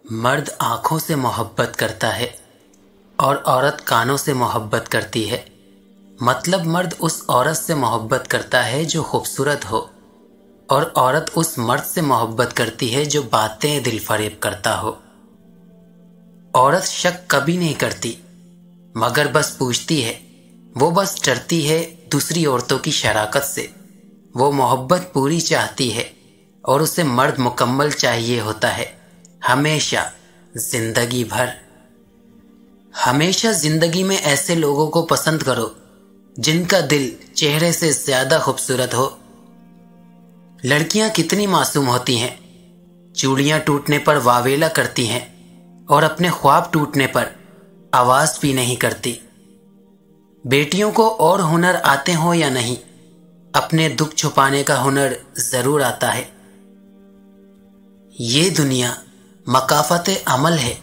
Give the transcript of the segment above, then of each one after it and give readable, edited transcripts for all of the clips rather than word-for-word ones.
مرد آنکھوں سے محبت کرتا ہے اور عورت کانوں سے محبت کرتی ہے۔ مطلب مرد اس عورت سے محبت کرتا ہے جو خوبصورت ہو، اور عورت اس مرد سے محبت کرتی ہے جو باتیں دل فریب کرتا ہو۔ عورت شک کبھی نہیں کرتی، مگر بس پوچھتی ہے۔ وہ بس ڈرتی ہے دوسری عورتوں کی شراکت سے۔ وہ محبت پوری چاہتی ہے اور اسے مرد مکمل چاہیے ہوتا ہے، ہمیشہ، زندگی بھر۔ ہمیشہ زندگی میں ایسے لوگوں کو پسند کرو جن کا دل چہرے سے زیادہ خوبصورت ہو۔ لڑکیاں کتنی معصوم ہوتی ہیں، چوڑیاں ٹوٹنے پر واویلا کرتی ہیں اور اپنے خواب ٹوٹنے پر آواز بھی نہیں کرتی۔ بیٹیوں کو اور ہنر آتے ہوں یا نہیں، اپنے دکھ چھپانے کا ہنر ضرور آتا ہے۔ یہ دنیا مکافات عمل ہے،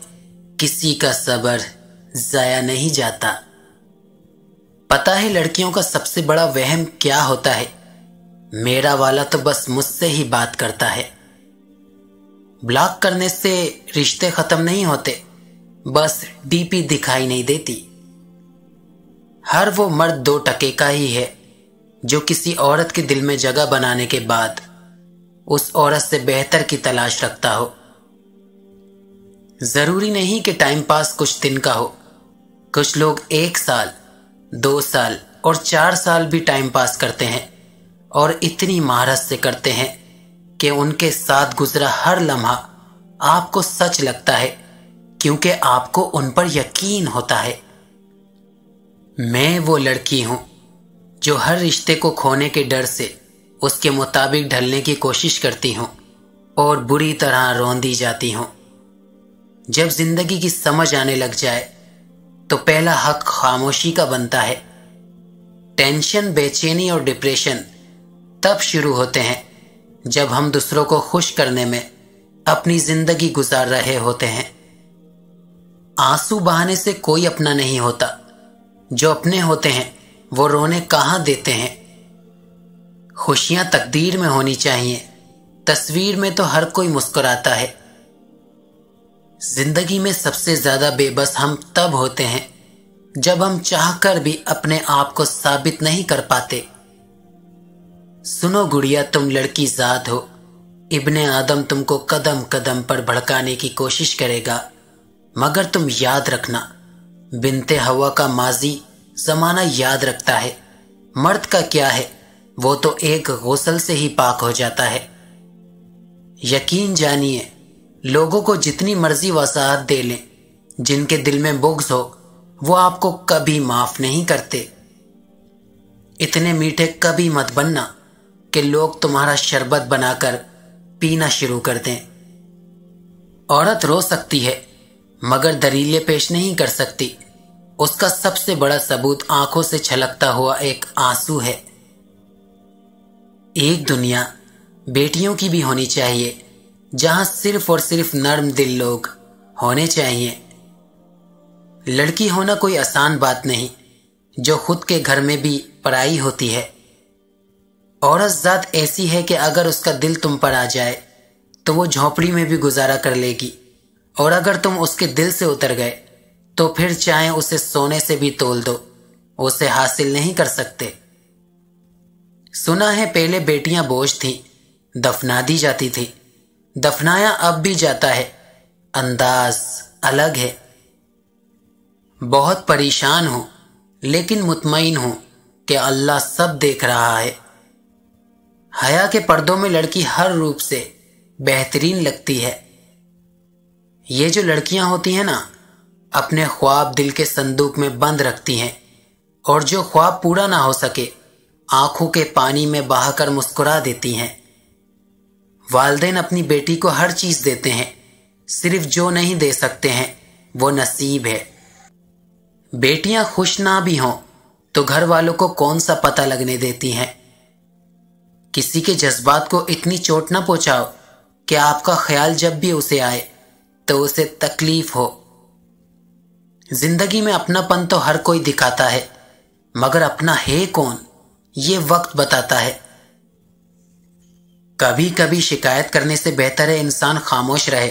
کسی کا صبر ضائع نہیں جاتا۔ پتہ ہے لڑکیوں کا سب سے بڑا وہم کیا ہوتا ہے؟ میرا والا تو بس مجھ سے ہی بات کرتا ہے۔ بلاک کرنے سے رشتے ختم نہیں ہوتے، بس ڈی پی دکھائی نہیں دیتی۔ ہر وہ مرد 2 ٹکے کا ہی ہے جو کسی عورت کے دل میں جگہ بنانے کے بعد اس عورت سے بہتر کی تلاش رکھتا ہو۔ ضروری نہیں کہ ٹائم پاس کچھ دن کا ہو، کچھ لوگ 1 سال، 2 سال اور 4 سال بھی ٹائم پاس کرتے ہیں، اور اتنی مہارت سے کرتے ہیں کہ ان کے ساتھ گزرا ہر لمحہ آپ کو سچ لگتا ہے، کیونکہ آپ کو ان پر یقین ہوتا ہے۔ میں وہ لڑکی ہوں جو ہر رشتے کو کھونے کے ڈر سے اس کے مطابق ڈھلنے کی کوشش کرتی ہوں اور بری طرح روندی جاتی ہوں۔ جب زندگی کی سمجھ آنے لگ جائے تو پہلا حق خاموشی کا بنتا ہے۔ ٹینشن، بے چینی اور ڈپریشن تب شروع ہوتے ہیں جب ہم دوسروں کو خوش کرنے میں اپنی زندگی گزار رہے ہوتے ہیں۔ آنسو بہانے سے کوئی اپنا نہیں ہوتا، جو اپنے ہوتے ہیں وہ رونے کہاں دیتے ہیں۔ خوشیاں تقدیر میں ہونی چاہیے، تصویر میں تو ہر کوئی مسکراتا ہے۔ زندگی میں سب سے زیادہ بے بس ہم تب ہوتے ہیں جب ہم چاہ کر بھی اپنے آپ کو ثابت نہیں کر پاتے۔ سنو گڑیا، تم لڑکی ذات ہو، ابن آدم تم کو قدم قدم پر بھڑکانے کی کوشش کرے گا، مگر تم یاد رکھنا، بنت ہوا کا ماضی زمانہ یاد رکھتا ہے۔ مرد کا کیا ہے، وہ تو ایک غسل سے ہی پاک ہو جاتا ہے۔ یقین جانیے، لوگوں کو جتنی مرضی وضاحت دے لیں، جن کے دل میں بغض ہو وہ آپ کو کبھی معاف نہیں کرتے۔ اتنے میٹھے کبھی مت بننا کہ لوگ تمہارا شربت بنا کر پینا شروع کر دیں۔ عورت رو سکتی ہے مگر دلیلیں پیش نہیں کر سکتی۔ اس کا سب سے بڑا ثبوت آنکھوں سے چھلکتا ہوا ایک آنسو ہے۔ ایک دنیا بیٹیوں کی بھی ہونی چاہیے جہاں صرف اور صرف نرم دل لوگ ہونے چاہیے۔ لڑکی ہونا کوئی آسان بات نہیں جو خود کے گھر میں بھی پرائی ہوتی ہے۔ عورت ذات ایسی ہے کہ اگر اس کا دل تم پر آ جائے تو وہ جھونپڑی میں بھی گزارا کر لے گی، اور اگر تم اس کے دل سے اتر گئے تو پھر چاہے اسے سونے سے بھی تول دو، اسے حاصل نہیں کر سکتے۔ سنا ہے پہلے بیٹیاں بوجھ تھیں، دفنا دی جاتی تھی، دفنایا اب بھی جاتا ہے، انداز الگ ہے۔ بہت پریشان ہوں لیکن مطمئن ہوں کہ اللہ سب دیکھ رہا ہے۔ حیا کے پردوں میں لڑکی ہر روپ سے بہترین لگتی ہے۔ یہ جو لڑکیاں ہوتی ہیں نا، اپنے خواب دل کے صندوق میں بند رکھتی ہیں، اور جو خواب پورا نہ ہو سکے آنکھوں کے پانی میں بہا کر مسکرا دیتی ہیں۔ والدین اپنی بیٹی کو ہر چیز دیتے ہیں، صرف جو نہیں دے سکتے ہیں وہ نصیب ہے۔ بیٹیاں خوش نہ بھی ہوں تو گھر والوں کو کون سا پتہ لگنے دیتی ہیں۔ کسی کے جذبات کو اتنی چوٹ نہ پہنچاؤ کہ آپ کا خیال جب بھی اسے آئے تو اسے تکلیف ہو۔ زندگی میں اپنا پن تو ہر کوئی دکھاتا ہے، مگر اپنا ہے کون یہ وقت بتاتا ہے۔ کبھی کبھی شکایت کرنے سے بہتر ہے انسان خاموش رہے